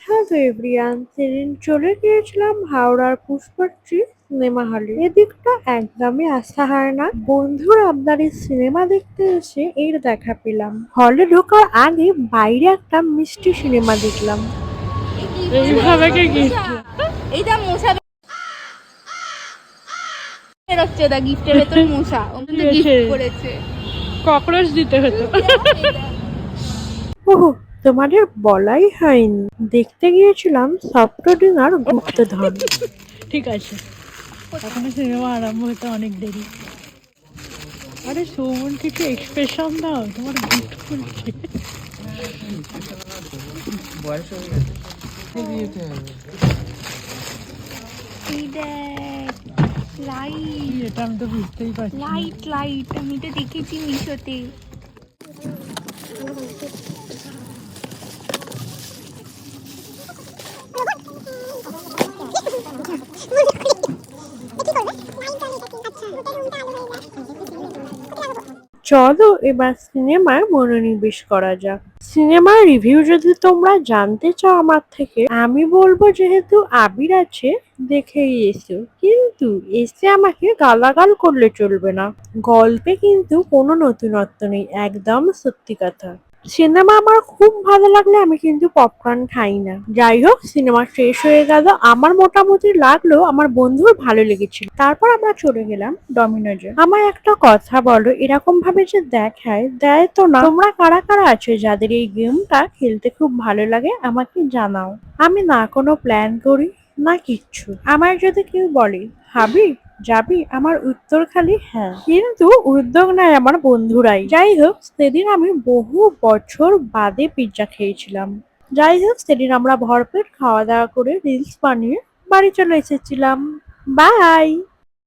Hello everyone, সেদিন চলে গিয়েছিলাম হাওড়ার পুষ্পাশ্রী সিনেমা হলে। এদিকটা একদমই আসা হয় না। বন্ধুর আবদারে সিনেমা দেখতে এসে এর দেখা পেলাম। হলে ঢোকার আগে বাইরে একটা মিষ্টি সিনেমা দেখলাম। এইভাবে গিফট এইটা মশা বেরোচ্ছে, দা গিফটের ভেতর মশা গিফট করেছে। ককরোচ দিতে হতো। ওহ, তোমাদের বলাই হয়নি, দেখতে গিয়েছিলাম সফটওয়্যার আর গুপ্তধন। ঠিক আছে, এখনো সিনেমা আরম্ভ হতে অনেক দেরি। আরে সৌমন কিছু এক্সপ্রেশন দাও, তোমার গিফট করছে। বয়স হয়ে গেছে, দিতে হবে। এই দেখ লাইট, এটা আমি তো বুঝতেই পারছি। লাইট লাইট আমি তো দেখেছি মিশোতে। চলো এবার সিনেমায় মনোনিবেশ করা যাক। সিনেমার রিভিউ যদি তোমরা জানতে চাও আমার থেকে, আমি বলবো যেহেতু আবির আছে দেখেই এসো, কিন্তু এসে আমাকে গালাগাল করলে চলবে না। গল্পে কিন্তু কোনো নতুনত্ব নেই, একদম সত্যি কথা। সিনেমা আমার খুব ভালো লাগলে আমি কিন্তু পপকর্ন খাই না। যাই হোক, সিনেমা শেষ হয়ে গেল, আমার মোটামুটি লাগলো, আমার বন্ধুর ভালো লেগেছিল। তারপর আমরা চলে গেলাম ডমিনোজে। আমার একটা কথা বলো, এরকম ভাবে যে দেখায় দেয় তো না, তোমরা কারা কারা আছো যাদের এই গেমটা খেলতে খুব ভালো লাগে আমাকে জানাও। আমি না কোনো প্ল্যান করি না কিচ্ছু, আমার যদি কেউ বলে হাবি যাবি, আমার উত্তর খালি হ্যাঁ, কিন্তু উদ্যোগ নেয় আমার বন্ধুরাই। যাই হোক, সেদিন আমি বহু বছর বাদে পিৎজা খেয়েছিলাম। যাই হোক, সেদিন আমরা ভরপেট খাওয়া দাওয়া করে রিলস বানিয়ে বাড়ি চলে এসেছিলাম। বাই।